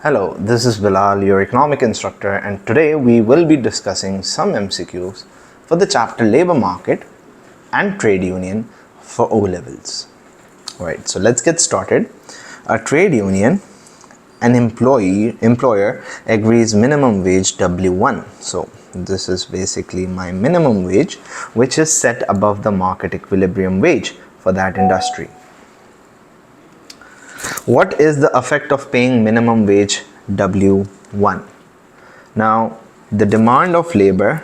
Hello, this is Bilal, your economic instructor, and today we will be discussing some MCQs for the chapter Labor Market and Trade Union for O levels. Alright, so let's get started. A trade union, an employer agrees minimum wage W1. So this is basically my minimum wage, which is set above the market equilibrium wage for that industry. What is the effect of paying minimum wage W1? Now, the demand of labor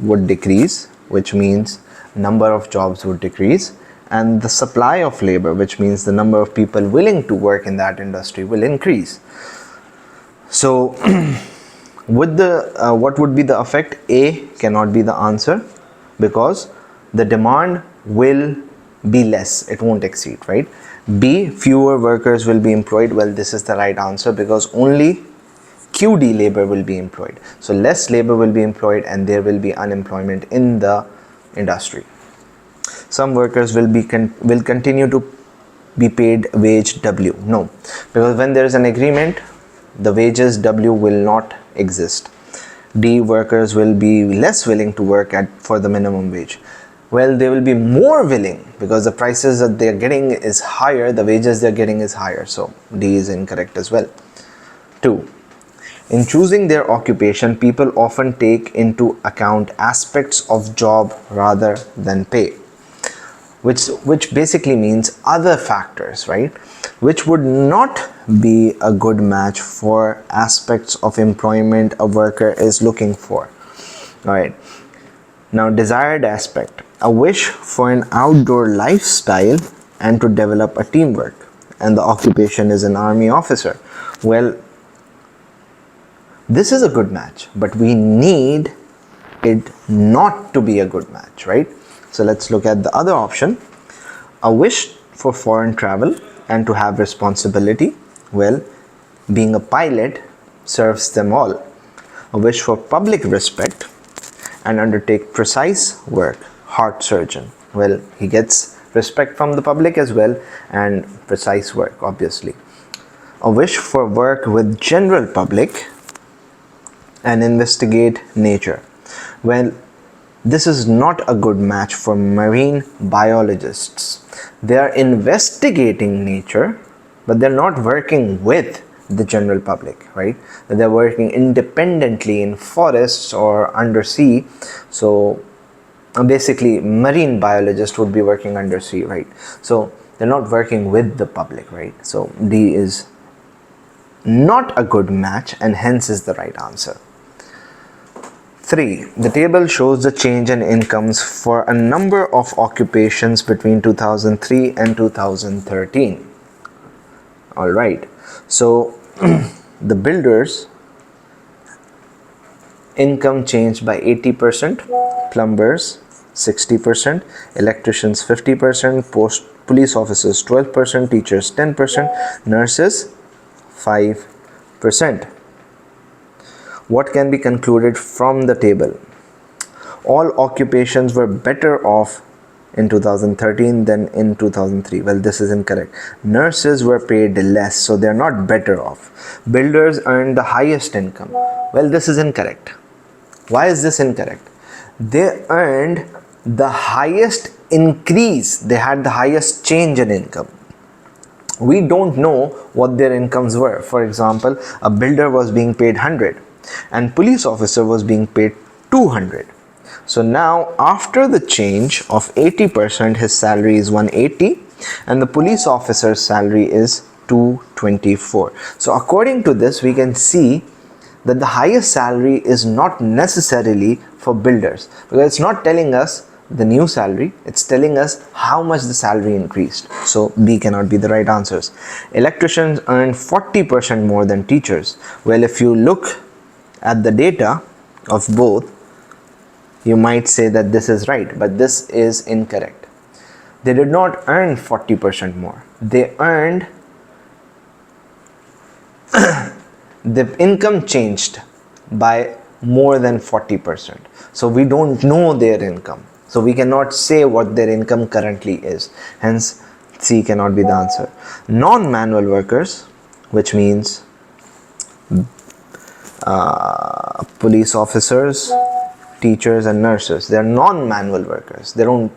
would decrease, which means number of jobs would decrease, and the supply of labor, which means the number of people willing to work in that industry, will increase. So, what would be the effect? A cannot be the answer because the demand will be less, it won't exceed, right? B, fewer workers will be employed. Well, this is the right answer because only QD labor will be employed. So less labor will be employed and there will be unemployment in the industry. Some workers will continue to be paid wage W. No, because when there is an agreement, the wages W will not exist. D, workers will be less willing to work for the minimum wage. Well, they will be more willing because the prices that they are getting is higher, the wages they are getting is higher. So D is incorrect as well. 2. In choosing their occupation, people often take into account aspects of job rather than pay, which basically means other factors, right? Which would not be a good match for aspects of employment a worker is looking for. All right. Now, desired aspect, a wish for an outdoor lifestyle and to develop a teamwork, and the occupation is an army officer. Well, this is a good match, but we need it not to be a good match, right? So let's look at the other option. A wish for foreign travel and to have responsibility. Well, being a pilot serves them all. A wish for public respect and undertake precise work, heart surgeon. Well, he gets respect from the public as well and precise work, obviously. A wish for work with general public and investigate nature. Well, this is not a good match for marine biologists. They are investigating nature, but they're not working with the general public, right? They're working independently in forests or undersea. So basically marine biologists would be working undersea, right? So they're not working with the public, right? So D is not a good match and hence is the right answer. 3. The table shows the change in incomes for a number of occupations between 2003 and 2013. All right. So the builders income changed by 80%, plumbers 60%, electricians 50%, police officers 12%, teachers 10%, nurses 5%. What can be concluded from the table? All occupations were better off in 2013 than in 2003. Well, this is incorrect. Nurses were paid less, so they're not better off. Builders earned the highest income. Well, this is incorrect. Why is this incorrect? They earned the highest increase. They had the highest change in income. We don't know what their incomes were. For example, a builder was being paid 100 and police officer was being paid 200. So now after the change of 80%, his salary is 180 and the police officer's salary is 224. So according to this, we can see that the highest salary is not necessarily for builders because it's not telling us the new salary, it's telling us how much the salary increased. So B cannot be the right answers. Electricians earn 40% more than teachers. Well, if you look at the data of both, you might say that this is right, but this is incorrect. They did not earn 40% more. They earned the income changed by more than 40%. So we don't know their income. So we cannot say what their income currently is. Hence, C cannot be the answer. Non-manual workers, which means police officers, teachers and nurses. They are non-manual workers. They don't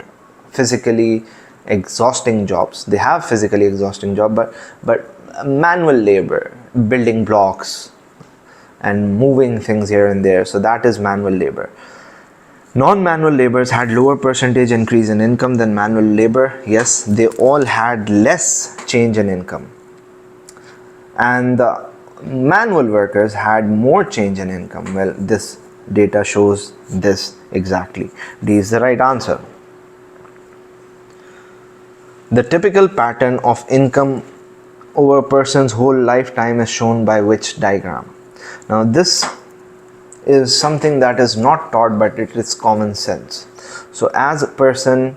physically exhausting jobs. They have physically exhausting job, but manual labor, building blocks and moving things here and there. So that is manual labor. Non-manual laborers had lower percentage increase in income than manual labor. Yes, they all had less change in income. And the manual workers had more change in income. Well, this data shows this exactly. D is the right answer. The typical pattern of income over a person's whole lifetime is shown by which diagram? Now this is something that is not taught, but it is common sense. So as a person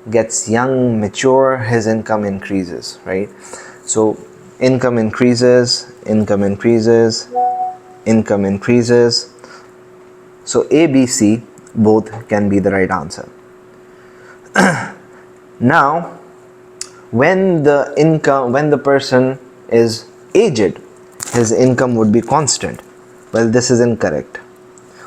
gets young, mature, his income increases, right? So income increases, income increases, income increases. So A, B, C both can be the right answer. Now when the person is aged, his income would be constant. Well, this is incorrect.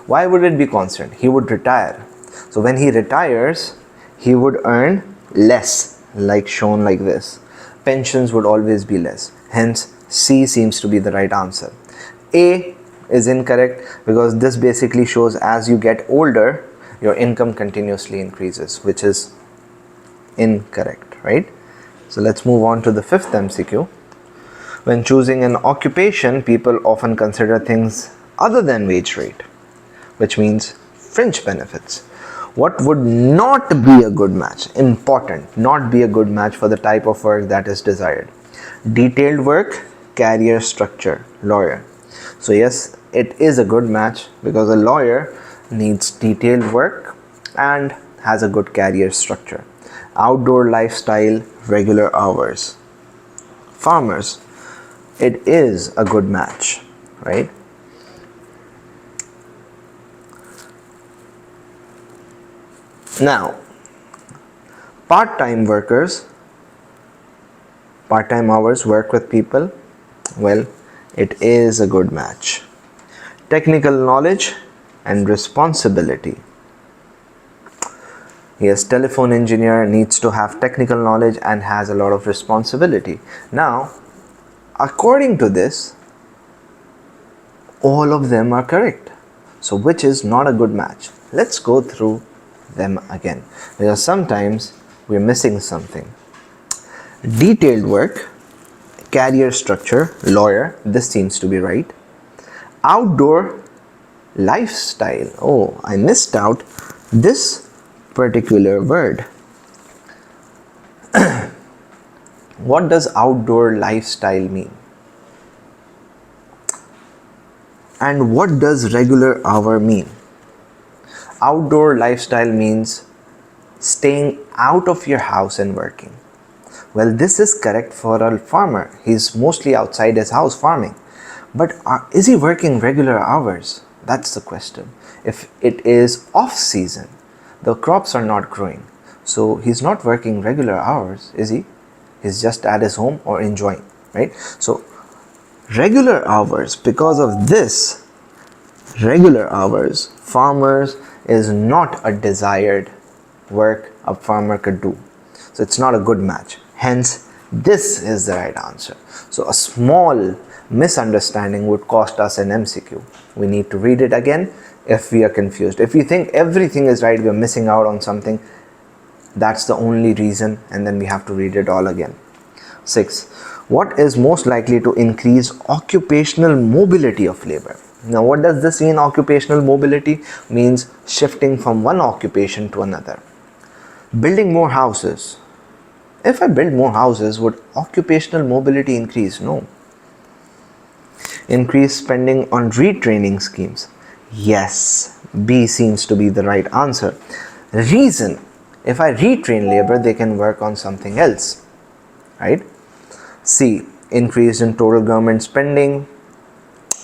Why would it be constant? He would retire. So when he retires, he would earn less, like shown like this. Pensions would always be less. Hence, C seems to be the right answer. A is incorrect because this basically shows as you get older, your income continuously increases, which is incorrect, right? So let's move on to the fifth MCQ. When choosing an occupation, people often consider things other than wage rate, which means fringe benefits. What would not be a good match? Important, not be a good match for the type of work that is desired. Detailed work, career structure, lawyer. So yes, it is a good match because a lawyer needs detailed work and has a good career structure. Outdoor lifestyle, regular hours. Farmers, it is a good match, right? Now, part-time workers, part-time hours, work with people. Well, it is a good match. Technical knowledge and responsibility. Yes, telephone engineer needs to have technical knowledge and has a lot of responsibility. Now, according to this, all of them are correct. So which is not a good match? Let's go through them again, because sometimes we're missing something. Detailed work, career structure, lawyer, this seems to be right. Outdoor lifestyle, oh, I missed out this particular word. What does outdoor lifestyle mean? And what does regular hour mean? Outdoor lifestyle means staying out of your house and working. Well, this is correct for a farmer. He's mostly outside his house farming. But is he working regular hours? That's the question. If it is off season, the crops are not growing, so he's not working regular hours, is he? He's just at his home or enjoying, right? So regular hours, because of this, regular hours, farmers is not a desired work a farmer could do. So it's not a good match. Hence, this is the right answer. So a small misunderstanding would cost us an MCQ. We need to read it again if we are confused. If we think everything is right, we are missing out on something, that's the only reason, and then we have to read it all again. 6. What is most likely to increase occupational mobility of labor? Now, what does this mean, occupational mobility? Means shifting from one occupation to another. Building more houses. If I build more houses, would occupational mobility increase? No. Increase spending on retraining schemes. Yes, B seems to be the right answer. Reason, if I retrain labor, they can work on something else, right? C, increase in total government spending,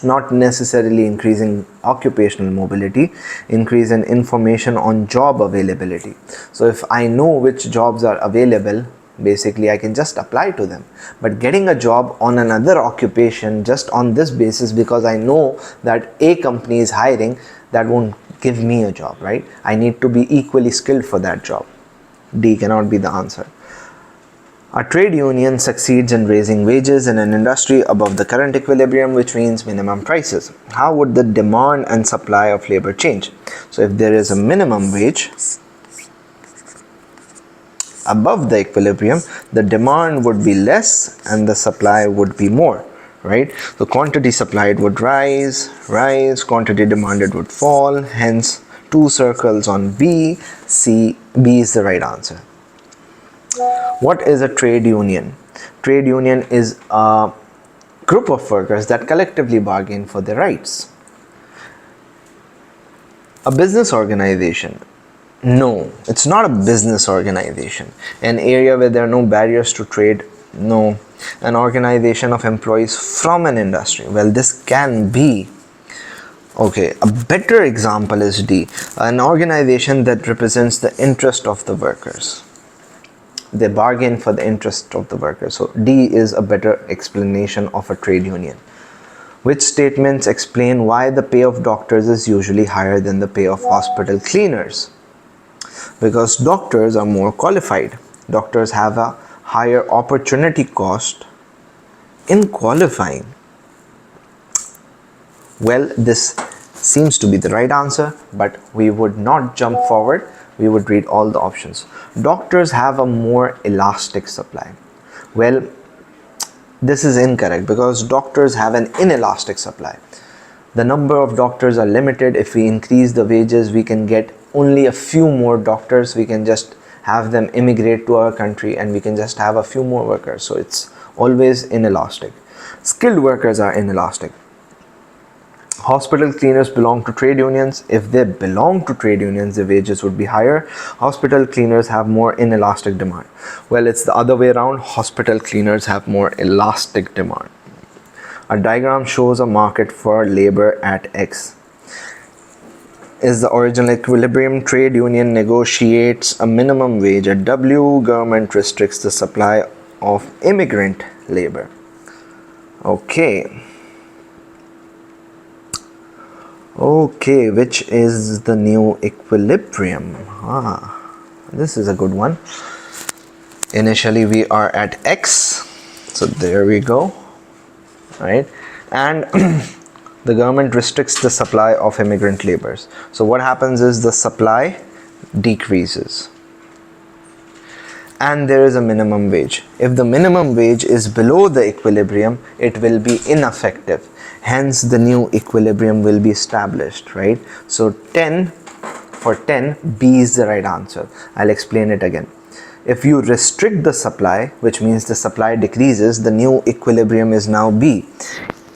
not necessarily increasing occupational mobility, increase in information on job availability. So if I know which jobs are available, Basically, I can just apply to them. But getting a job on another occupation just on this basis, because I know that a company is hiring, that won't give me a job, right? I need to be equally skilled for that job. D cannot be the answer. A trade union succeeds in raising wages in an industry above the current equilibrium, which means minimum prices. How would the demand and supply of labor change? So if there is a minimum wage above the equilibrium, the demand would be less and the supply would be more, right? So quantity supplied would rise, quantity demanded would fall, hence two circles on B. C, B is the right answer. What is a trade union? Trade union is a group of workers that collectively bargain for their rights. A business organization? No, it's not a business organization. An area where there are no barriers to trade? No. An organization of employees from an industry? Well, this can be. Okay, a better example is D. An organization that represents the interest of the workers. They bargain for the interest of the workers. So D is a better explanation of a trade union. Which statements explain why the pay of doctors is usually higher than the pay of hospital cleaners? Because doctors are more qualified. Doctors have a higher opportunity cost in qualifying. Well, this seems to be the right answer, but we would not jump forward. We would read all the options. Doctors have a more elastic supply. Well, this is incorrect because doctors have an inelastic supply. The number of doctors are limited. If we increase the wages, we can get only a few more doctors. We can just have them immigrate to our country and we can just have a few more workers. So it's always inelastic. Skilled workers are inelastic. Hospital cleaners belong to trade unions. If they belong to trade unions, the wages would be higher. Hospital cleaners have more inelastic demand. Well, it's the other way around. Hospital cleaners have more elastic demand. A diagram shows a market for labor at X. Is the original equilibrium. Trade union negotiates a minimum wage at W. Government restricts the supply of immigrant labor. Okay. Okay, which is the new equilibrium? This is a good one. Initially we are at X, so there we go, right? And the government restricts the supply of immigrant laborers. So what happens is the supply decreases and there is a minimum wage. If the minimum wage is below the equilibrium, it will be ineffective. Hence the new equilibrium will be established, right? So 10, for 10, B is the right answer. I'll explain it again. If you restrict the supply, which means the supply decreases, the new equilibrium is now B.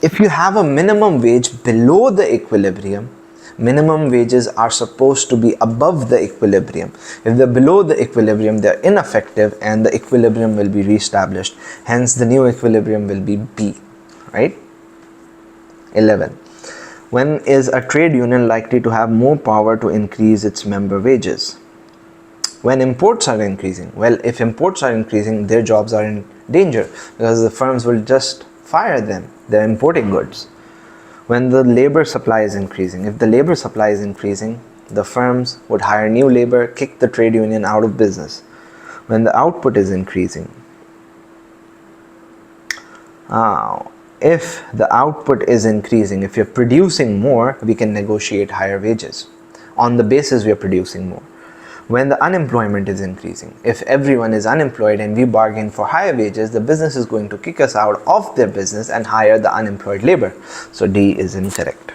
If you have a minimum wage below the equilibrium, minimum wages are supposed to be above the equilibrium. If they're below the equilibrium, they're ineffective and the equilibrium will be reestablished. Hence the new equilibrium will be B, right? 11. When is a trade union likely to have more power to increase its member wages? When imports are increasing. Well, if imports are increasing, their jobs are in danger because the firms will just fire them. They're importing goods. When the labor supply is increasing. If the labor supply is increasing, the firms would hire new labor, kick the trade union out of business. When the output is increasing. If the output is increasing, if you're producing more, we can negotiate higher wages on the basis we are producing more. When the unemployment is increasing, if everyone is unemployed and we bargain for higher wages, the business is going to kick us out of their business and hire the unemployed labor. So D is incorrect.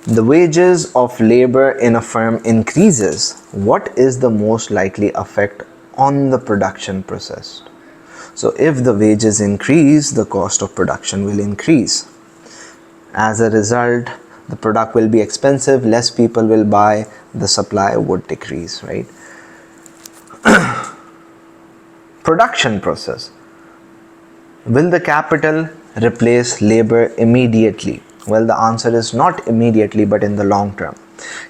The wages of labor in a firm increases. What is the most likely effect on the production process? So if the wages increase, the cost of production will increase. As a result, the product will be expensive, less people will buy, the supply would decrease, right? Production process. Will the capital replace labor immediately? Well, the answer is not immediately, but in the long term.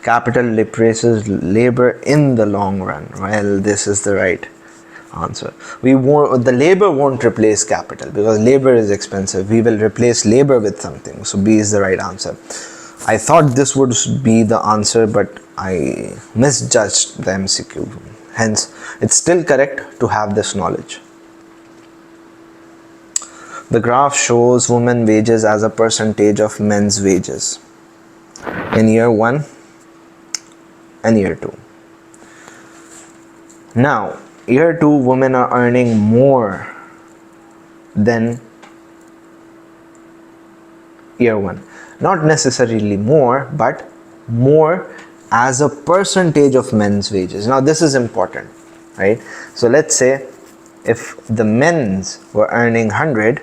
Capital replaces labor in the long run. Well, this is the right. answer. The labor won't replace capital because labor is expensive. We will replace labor with something. So B is the right answer. I thought this would be the answer, but I misjudged the MCQ. Hence, it's still correct to have this knowledge. The graph shows women wages as a percentage of men's wages in year 1 and year 2. Now, year 2 women are earning more than year 1. Not necessarily more, but more as a percentage of men's wages. Now this is important, right? So let's say if the men's were earning 100,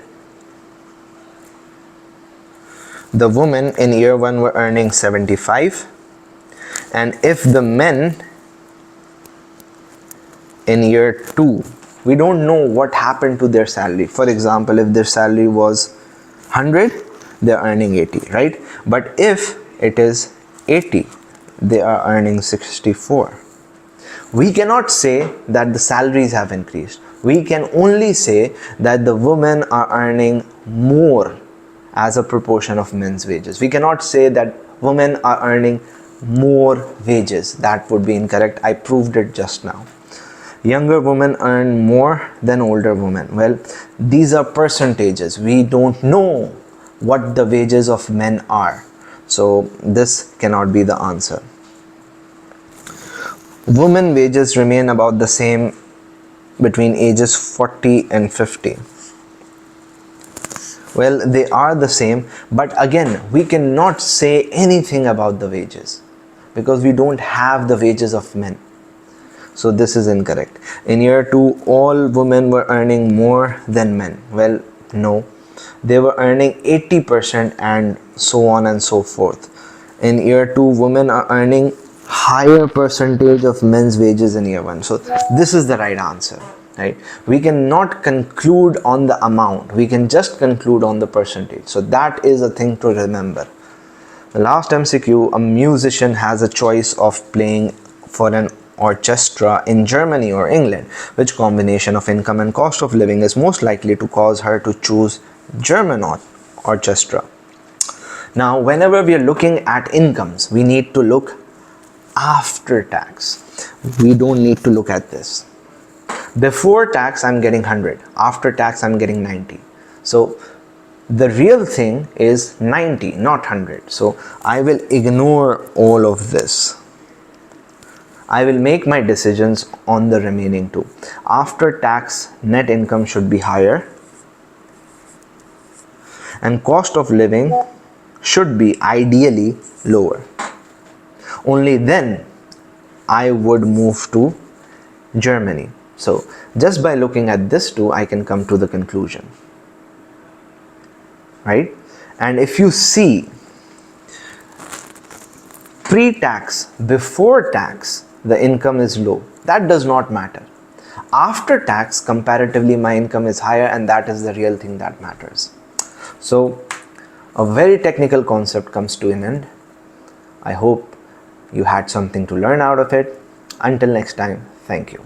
the women in year 1 were earning 75, and if the men in year 2, we don't know what happened to their salary. For example, if their salary was 100, they're earning 80, right? But if it is 80, they are earning 64. We cannot say that the salaries have increased. We can only say that the women are earning more as a proportion of men's wages. We cannot say that women are earning more wages. That would be incorrect. I proved it just now. Younger women earn more than older women. Well, these are percentages. We don't know what the wages of men are. So this cannot be the answer. Women wages remain about the same between ages 40 and 50. Well, they are the same, but again, we cannot say anything about the wages because we don't have the wages of men. So this is incorrect. In year 2, all women were earning more than men. Well, no. They were earning 80% and so on and so forth. In year 2, women are earning higher percentage of men's wages in year 1. So this is the right answer. Right? We cannot conclude on the amount. We can just conclude on the percentage. So that is a thing to remember. The last MCQ, a musician has a choice of playing for an orchestra in Germany or England. Which combination of income and cost of living is most likely to cause her to choose German orchestra? Now, whenever we are looking at incomes, we need to look after tax. We don't need to look at this. Before tax, I'm getting 100. After tax, I'm getting 90. So the real thing is 90, not 100. So I will ignore all of this. I will make my decisions on the remaining two. After tax, net income should be higher. And cost of living should be ideally lower. Only then I would move to Germany. So just by looking at this two, I can come to the conclusion, right? And if you see pre-tax, before tax, the income is low. That does not matter. After tax, comparatively, my income is higher, and that is the real thing that matters. So a very technical concept comes to an end. I hope you had something to learn out of it. Until next time, thank you.